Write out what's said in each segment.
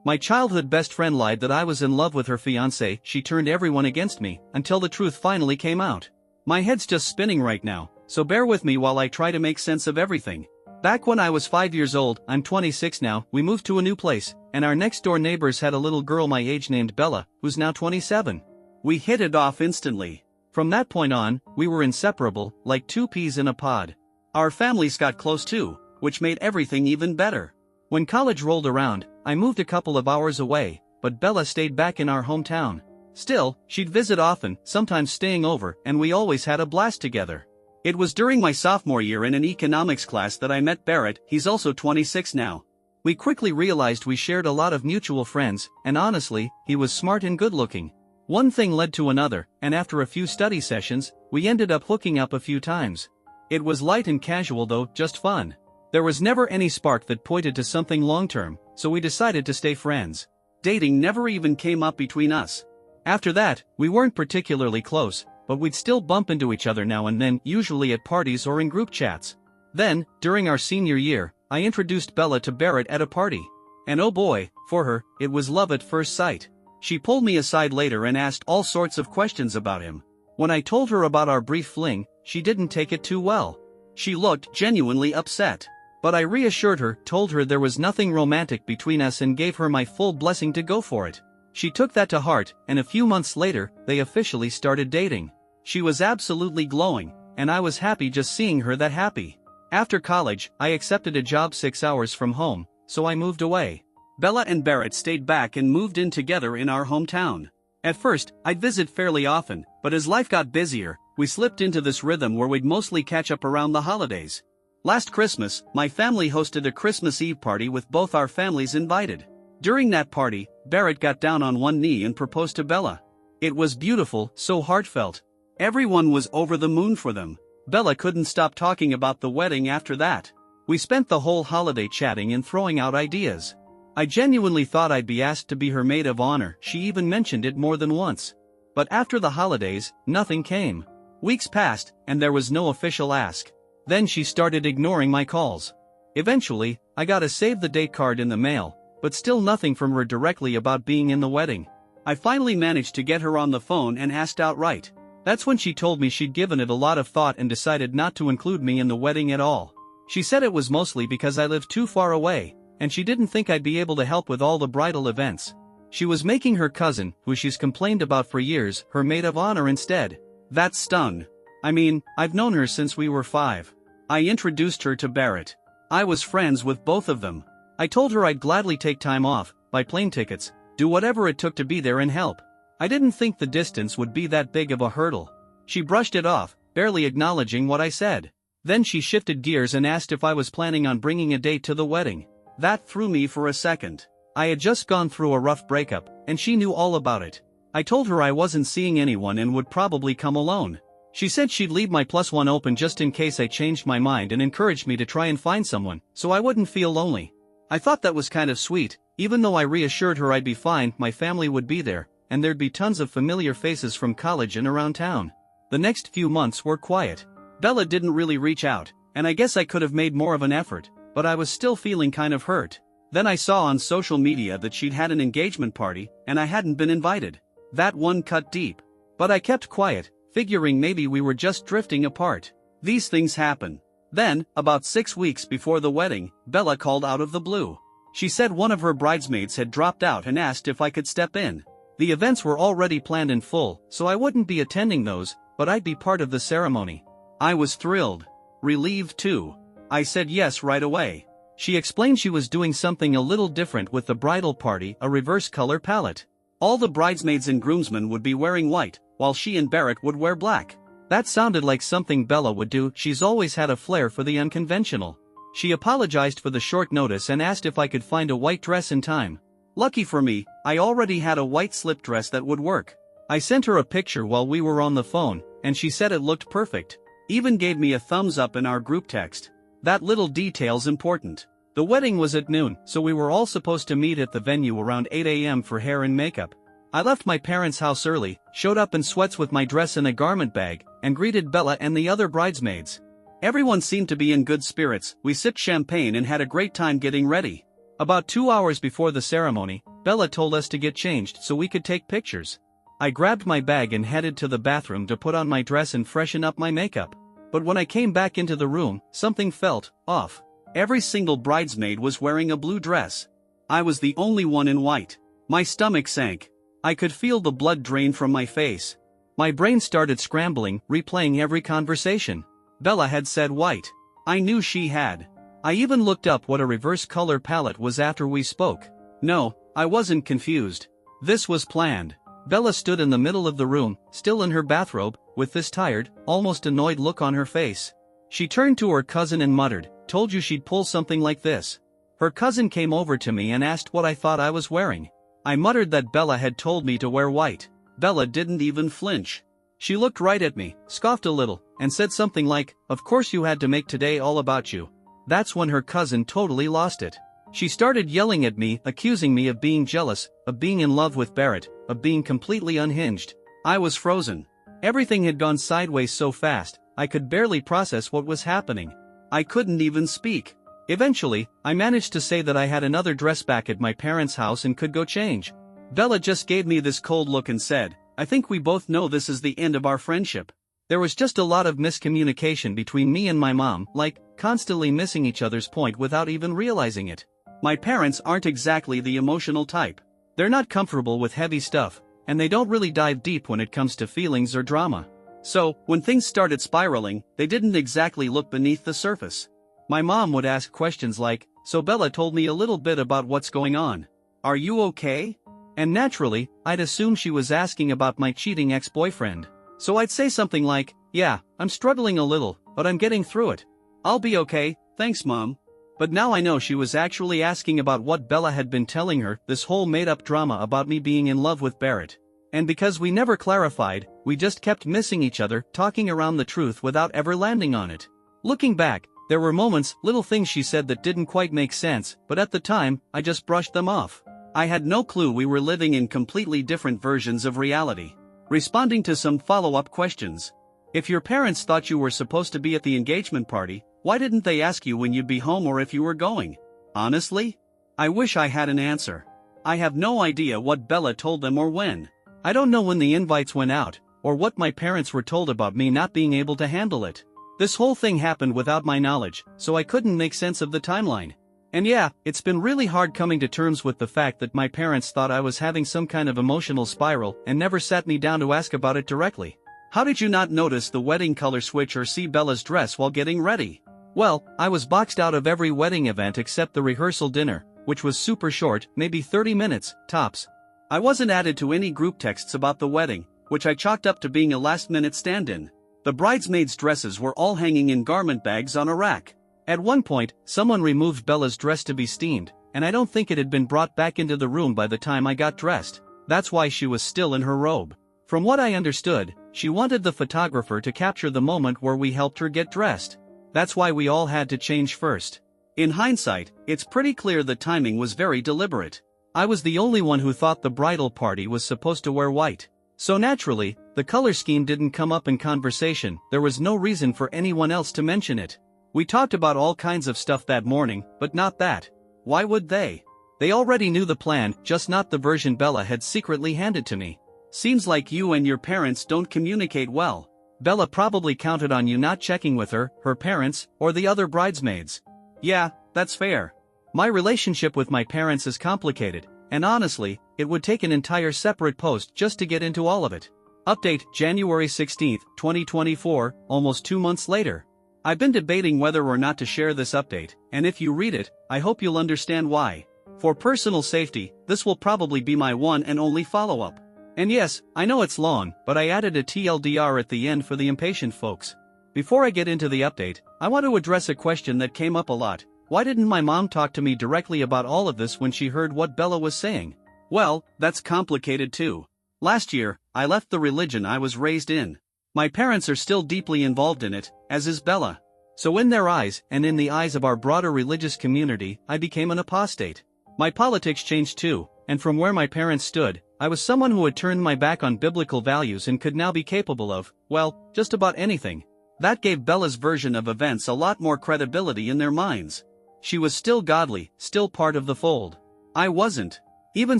My childhood best friend lied that I was in love with her fiancé. She turned everyone against me, until the truth finally came out. My head's just spinning right now, so bear with me while I try to make sense of everything. Back when I was 5 years old, I'm 26 now, we moved to a new place, and our next door neighbors had a little girl my age named Bella, who's now 27. We hit it off instantly. From that point on, we were inseparable, like two peas in a pod. Our families got close too, which made everything even better. When college rolled around, I moved a couple of hours away, but Bella stayed back in our hometown. Still, she'd visit often, sometimes staying over, and we always had a blast together. It was during my sophomore year in an economics class that I met Barrett. He's also 26 now. We quickly realized we shared a lot of mutual friends, and honestly, he was smart and good-looking. One thing led to another, and after a few study sessions, we ended up hooking up a few times. It was light and casual though, just fun. There was never any spark that pointed to something long-term, so we decided to stay friends. Dating never even came up between us. After that, we weren't particularly close, but we'd still bump into each other now and then, usually at parties or in group chats. Then, during our senior year, I introduced Bella to Barrett at a party. And oh boy, for her, it was love at first sight. She pulled me aside later and asked all sorts of questions about him. When I told her about our brief fling, she didn't take it too well. She looked genuinely upset. But I reassured her, told her there was nothing romantic between us and gave her my full blessing to go for it. She took that to heart, and a few months later, they officially started dating. She was absolutely glowing, and I was happy just seeing her that happy. After college, I accepted a job 6 hours from home, so I moved away. Bella and Barrett stayed back and moved in together in our hometown. At first, I'd visit fairly often, but as life got busier, we slipped into this rhythm where we'd mostly catch up around the holidays. Last Christmas, my family hosted a Christmas Eve party with both our families invited. During that party, Barrett got down on one knee and proposed to Bella. It was beautiful, so heartfelt. Everyone was over the moon for them. Bella couldn't stop talking about the wedding after that. We spent the whole holiday chatting and throwing out ideas. I genuinely thought I'd be asked to be her maid of honor. She even mentioned it more than once. But after the holidays, nothing came. Weeks passed, and there was no official ask. Then she started ignoring my calls. Eventually, I got a save-the-date card in the mail, but still nothing from her directly about being in the wedding. I finally managed to get her on the phone and asked outright. That's when she told me she'd given it a lot of thought and decided not to include me in the wedding at all. She said it was mostly because I lived too far away, and she didn't think I'd be able to help with all the bridal events. She was making her cousin, who she's complained about for years, her maid of honor instead. That stung. I mean, I've known her since we were 5. I introduced her to Barrett. I was friends with both of them. I told her I'd gladly take time off, buy plane tickets, do whatever it took to be there and help. I didn't think the distance would be that big of a hurdle. She brushed it off, barely acknowledging what I said. Then she shifted gears and asked if I was planning on bringing a date to the wedding. That threw me for a second. I had just gone through a rough breakup, and she knew all about it. I told her I wasn't seeing anyone and would probably come alone. She said she'd leave my +1 open just in case I changed my mind and encouraged me to try and find someone, so I wouldn't feel lonely. I thought that was kind of sweet. Even though I reassured her I'd be fine, my family would be there, and there'd be tons of familiar faces from college and around town. The next few months were quiet. Bella didn't really reach out, and I guess I could have made more of an effort, but I was still feeling kind of hurt. Then I saw on social media that she'd had an engagement party, and I hadn't been invited. That one cut deep. But I kept quiet, figuring maybe we were just drifting apart. These things happen. Then, about 6 weeks before the wedding, Bella called out of the blue. She said one of her bridesmaids had dropped out and asked if I could step in. The events were already planned in full, so I wouldn't be attending those, but I'd be part of the ceremony. I was thrilled. Relieved too. I said yes right away. She explained she was doing something a little different with the bridal party, a reverse color palette. All the bridesmaids and groomsmen would be wearing white, while she and Barrett would wear black. That sounded like something Bella would do. She's always had a flair for the unconventional. She apologized for the short notice and asked if I could find a white dress in time. Lucky for me, I already had a white slip dress that would work. I sent her a picture while we were on the phone, and she said it looked perfect. Even gave me a thumbs up in our group text. That little detail's important. The wedding was at noon, so we were all supposed to meet at the venue around 8 a.m. for hair and makeup. I left my parents' house early, showed up in sweats with my dress in a garment bag, and greeted Bella and the other bridesmaids. Everyone seemed to be in good spirits. We sipped champagne and had a great time getting ready. About 2 hours before the ceremony, Bella told us to get changed so we could take pictures. I grabbed my bag and headed to the bathroom to put on my dress and freshen up my makeup. But when I came back into the room, something felt off. Every single bridesmaid was wearing a blue dress. I was the only one in white. My stomach sank. I could feel the blood drain from my face. My brain started scrambling, replaying every conversation. Bella had said white. I knew she had. I even looked up what a reverse color palette was after we spoke. No, I wasn't confused. This was planned. Bella stood in the middle of the room, still in her bathrobe, with this tired, almost annoyed look on her face. She turned to her cousin and muttered, "Told you she'd pull something like this." Her cousin came over to me and asked what I thought I was wearing. I muttered that Bella had told me to wear white. Bella didn't even flinch. She looked right at me, scoffed a little, and said something like, "Of course you had to make today all about you." That's when her cousin totally lost it. She started yelling at me, accusing me of being jealous, of being in love with Barrett, of being completely unhinged. I was frozen. Everything had gone sideways so fast, I could barely process what was happening. I couldn't even speak. Eventually, I managed to say that I had another dress back at my parents' house and could go change. Bella just gave me this cold look and said, "I think we both know this is the end of our friendship." There was just a lot of miscommunication between me and my mom, like, constantly missing each other's point without even realizing it. My parents aren't exactly the emotional type. They're not comfortable with heavy stuff, and they don't really dive deep when it comes to feelings or drama. So, when things started spiraling, they didn't exactly look beneath the surface. My mom would ask questions like, "So Bella told me a little bit about what's going on. Are you okay?" And naturally, I'd assume she was asking about my cheating ex-boyfriend. So I'd say something like, "Yeah, I'm struggling a little, but I'm getting through it. I'll be okay, thanks Mom." But now I know she was actually asking about what Bella had been telling her, this whole made-up drama about me being in love with Barrett. And because we never clarified, we just kept missing each other, talking around the truth without ever landing on it. Looking back, there were moments, little things she said that didn't quite make sense, but at the time, I just brushed them off. I had no clue we were living in completely different versions of reality. Responding to some follow-up questions. If your parents thought you were supposed to be at the engagement party, why didn't they ask you when you'd be home or if you were going? Honestly? I wish I had an answer. I have no idea what Bella told them or when. I don't know when the invites went out, or what my parents were told about me not being able to handle it. This whole thing happened without my knowledge, so I couldn't make sense of the timeline. And yeah, it's been really hard coming to terms with the fact that my parents thought I was having some kind of emotional spiral and never sat me down to ask about it directly. How did you not notice the wedding color switch or see Bella's dress while getting ready? Well, I was boxed out of every wedding event except the rehearsal dinner, which was super short, maybe 30 minutes, tops. I wasn't added to any group texts about the wedding, which I chalked up to being a last-minute stand-in. The bridesmaids' dresses were all hanging in garment bags on a rack. At one point, someone removed Bella's dress to be steamed, and I don't think it had been brought back into the room by the time I got dressed. That's why she was still in her robe. From what I understood, she wanted the photographer to capture the moment where we helped her get dressed. That's why we all had to change first. In hindsight, it's pretty clear the timing was very deliberate. I was the only one who thought the bridal party was supposed to wear white. So naturally, the color scheme didn't come up in conversation. There was no reason for anyone else to mention it. We talked about all kinds of stuff that morning, but not that. Why would they? They already knew the plan, just not the version Bella had secretly handed to me. Seems like you and your parents don't communicate well. Bella probably counted on you not checking with her, her parents, or the other bridesmaids. Yeah, that's fair. My relationship with my parents is complicated, and honestly, it would take an entire separate post just to get into all of it. Update, January 16, 2024, almost 2 months later. I've been debating whether or not to share this update, and if you read it, I hope you'll understand why. For personal safety, this will probably be my one and only follow-up. And yes, I know it's long, but I added a TLDR at the end for the impatient folks. Before I get into the update, I want to address a question that came up a lot. Why didn't my mom talk to me directly about all of this when she heard what Bella was saying? Well, that's complicated too. Last year, I left the religion I was raised in. My parents are still deeply involved in it, as is Bella. So in their eyes, and in the eyes of our broader religious community, I became an apostate. My politics changed too, and from where my parents stood, I was someone who had turned my back on biblical values and could now be capable of, well, just about anything. That gave Bella's version of events a lot more credibility in their minds. She was still godly, still part of the fold. I wasn't. Even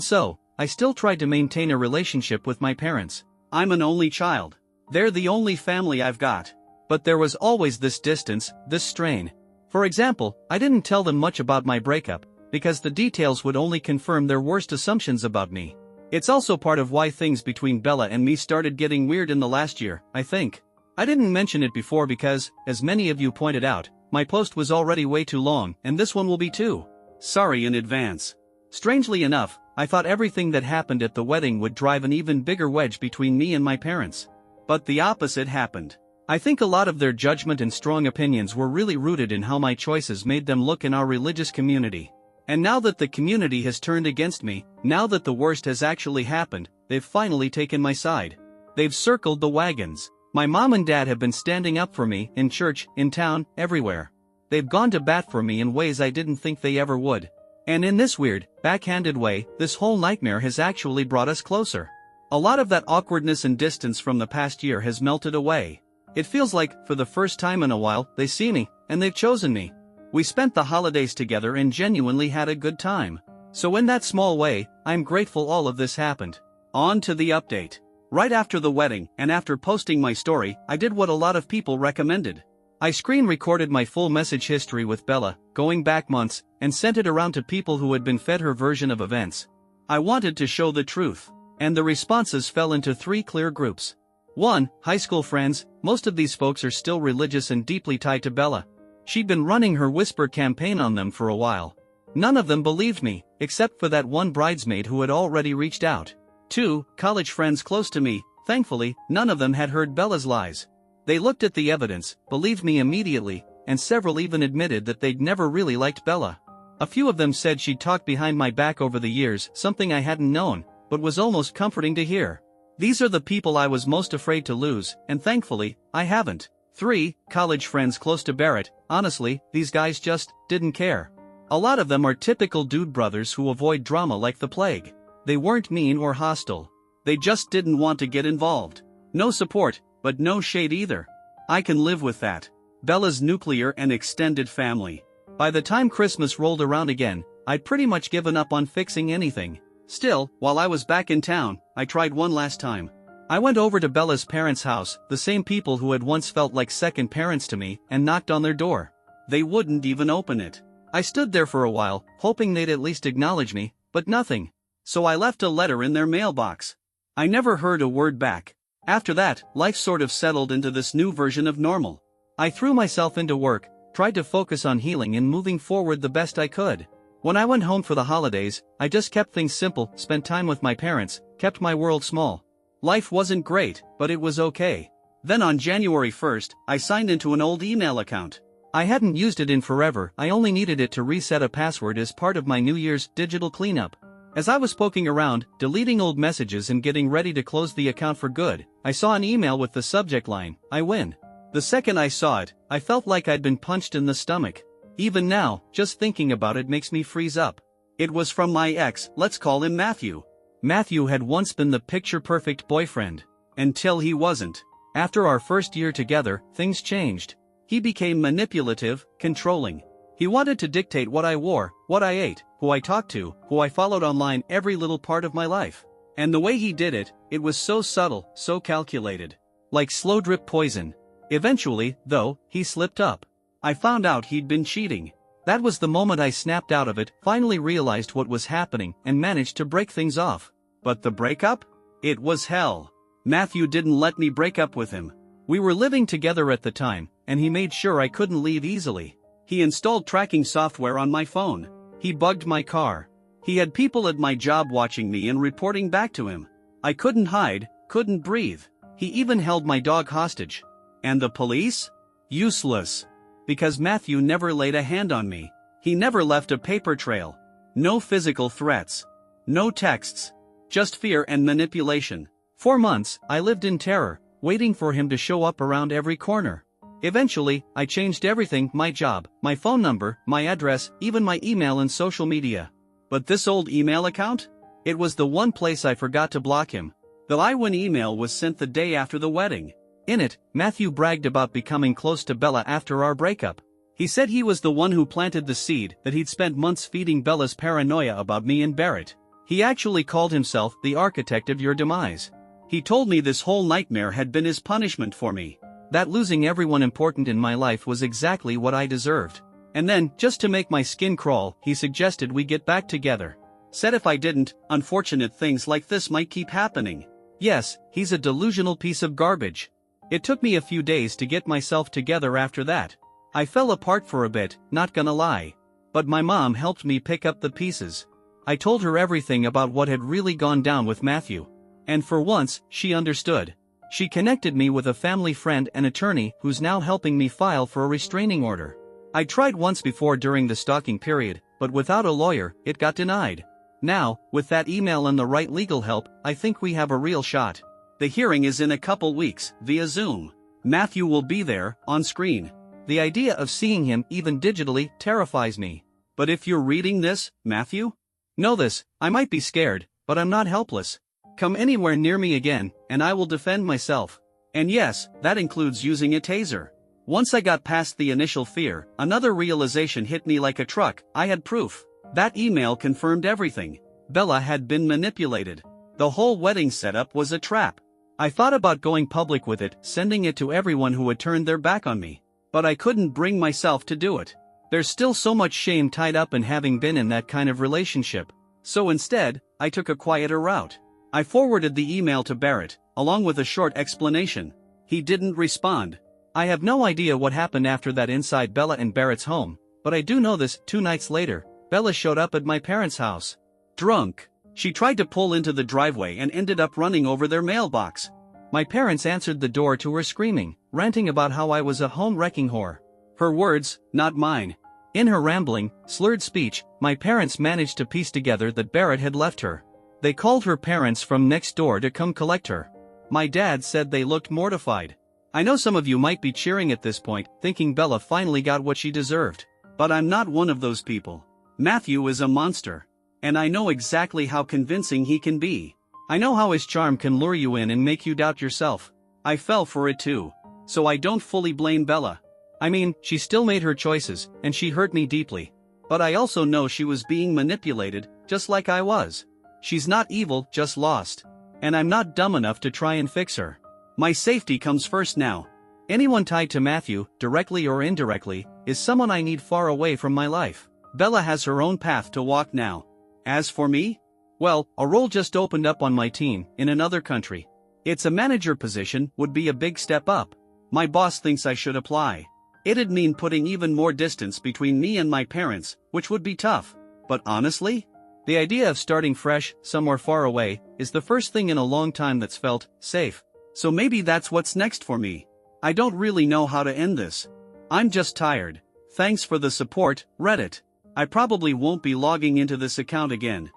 so, I still tried to maintain a relationship with my parents. I'm an only child. They're the only family I've got. But there was always this distance, this strain. For example, I didn't tell them much about my breakup, because the details would only confirm their worst assumptions about me. It's also part of why things between Bella and me started getting weird in the last year, I think. I didn't mention it before because, as many of you pointed out, my post was already way too long, and this one will be too. Sorry in advance. Strangely enough, I thought everything that happened at the wedding would drive an even bigger wedge between me and my parents. But the opposite happened. I think a lot of their judgment and strong opinions were really rooted in how my choices made them look in our religious community. And now that the community has turned against me, now that the worst has actually happened, they've finally taken my side. They've circled the wagons. My mom and dad have been standing up for me, in church, in town, everywhere. They've gone to bat for me in ways I didn't think they ever would. And in this weird, backhanded way, this whole nightmare has actually brought us closer. A lot of that awkwardness and distance from the past year has melted away. It feels like, for the first time in a while, they see me, and they've chosen me. We spent the holidays together and genuinely had a good time. So in that small way, I'm grateful all of this happened. On to the update. Right after the wedding, and after posting my story, I did what a lot of people recommended. I screen recorded my full message history with Bella, going back months, and sent it around to people who had been fed her version of events. I wanted to show the truth. And the responses fell into 3 clear groups. 1. High school friends. Most of these folks are still religious and deeply tied to Bella. She'd been running her whisper campaign on them for a while. None of them believed me, except for that one bridesmaid who had already reached out. 2. College friends close to me. Thankfully, none of them had heard Bella's lies. They looked at the evidence, believed me immediately, and several even admitted that they'd never really liked Bella. A few of them said she'd talked behind my back over the years, something I hadn't known, but was almost comforting to hear. These are the people I was most afraid to lose, and thankfully, I haven't. 3. College friends close to Barrett. Honestly, these guys just didn't care. A lot of them are typical dude brothers who avoid drama like the plague. They weren't mean or hostile. They just didn't want to get involved. No support, but no shade either. I can live with that. Bella's nuclear and extended family. By the time Christmas rolled around again, I'd pretty much given up on fixing anything. Still, while I was back in town, I tried one last time. I went over to Bella's parents' house, the same people who had once felt like second parents to me, and knocked on their door. They wouldn't even open it. I stood there for a while, hoping they'd at least acknowledge me, but nothing. So I left a letter in their mailbox. I never heard a word back. After that, life sort of settled into this new version of normal. I threw myself into work, tried to focus on healing and moving forward the best I could. When I went home for the holidays, I just kept things simple, spent time with my parents, kept my world small. Life wasn't great, but it was okay. Then on January 1st, I signed into an old email account. I hadn't used it in forever, I only needed it to reset a password as part of my New Year's digital cleanup. As I was poking around, deleting old messages and getting ready to close the account for good, I saw an email with the subject line, "I win." The second I saw it, I felt like I'd been punched in the stomach. Even now, just thinking about it makes me freeze up. It was from my ex, let's call him Matthew. Matthew had once been the picture-perfect boyfriend. Until he wasn't. After our first year together, things changed. He became manipulative, controlling. He wanted to dictate what I wore, what I ate, who I talked to, who I followed online, every little part of my life. And the way he did it, it was so subtle, so calculated. Like slow drip poison. Eventually, though, he slipped up. I found out he'd been cheating. That was the moment I snapped out of it, finally realized what was happening, and managed to break things off. But the breakup? It was hell. Matthew didn't let me break up with him. We were living together at the time, and he made sure I couldn't leave easily. He installed tracking software on my phone. He bugged my car. He had people at my job watching me and reporting back to him. I couldn't hide, couldn't breathe. He even held my dog hostage. And the police? Useless. Because Matthew never laid a hand on me. He never left a paper trail. No physical threats. No texts. Just fear and manipulation. For months, I lived in terror, waiting for him to show up around every corner. Eventually, I changed everything, my job, my phone number, my address, even my email and social media. But this old email account? It was the one place I forgot to block him. The I win email was sent the day after the wedding. In it, Matthew bragged about becoming close to Bella after our breakup. He said he was the one who planted the seed, that he'd spent months feeding Bella's paranoia about me and Barrett. He actually called himself the architect of your demise. He told me this whole nightmare had been his punishment for me. That losing everyone important in my life was exactly what I deserved. And then, just to make my skin crawl, he suggested we get back together. Said if I didn't, unfortunate things like this might keep happening. Yes, he's a delusional piece of garbage. It took me a few days to get myself together after that. I fell apart for a bit, not gonna lie. But my mom helped me pick up the pieces. I told her everything about what had really gone down with Matthew. And for once, she understood. She connected me with a family friend and attorney who's now helping me file for a restraining order. I tried once before during the stalking period, but without a lawyer, it got denied. Now, with that email and the right legal help, I think we have a real shot. The hearing is in a couple weeks, via Zoom. Matthew will be there, on screen. The idea of seeing him even digitally terrifies me. But if you're reading this, Matthew, know this, I might be scared, but I'm not helpless. Come anywhere near me again, and I will defend myself. And yes, that includes using a taser. Once I got past the initial fear, another realization hit me like a truck. I had proof. That email confirmed everything. Bella had been manipulated. The whole wedding setup was a trap. I thought about going public with it, sending it to everyone who had turned their back on me. But I couldn't bring myself to do it. There's still so much shame tied up in having been in that kind of relationship. So instead, I took a quieter route. I forwarded the email to Barrett, along with a short explanation. He didn't respond. I have no idea what happened after that inside Bella and Barrett's home, but I do know this: 2 nights later, Bella showed up at my parents' house. Drunk. She tried to pull into the driveway and ended up running over their mailbox. My parents answered the door to her screaming, ranting about how I was a home-wrecking whore. Her words, not mine. In her rambling, slurred speech, my parents managed to piece together that Barrett had left her. They called her parents from next door to come collect her. My dad said they looked mortified. I know some of you might be cheering at this point, thinking Bella finally got what she deserved. But I'm not one of those people. Matthew is a monster. And I know exactly how convincing he can be. I know how his charm can lure you in and make you doubt yourself. I fell for it too. So I don't fully blame Bella. I mean, she still made her choices, and she hurt me deeply. But I also know she was being manipulated, just like I was. She's not evil, just lost. And I'm not dumb enough to try and fix her. My safety comes first now. Anyone tied to Matthew, directly or indirectly, is someone I need far away from my life. Bella has her own path to walk now. As for me? Well, a role just opened up on my team, in another country. It's a manager position, would be a big step up. My boss thinks I should apply. It'd mean putting even more distance between me and my parents, which would be tough. But honestly, the idea of starting fresh, somewhere far away, is the first thing in a long time that's felt safe. So maybe that's what's next for me. I don't really know how to end this. I'm just tired. Thanks for the support, Reddit. I probably won't be logging into this account again.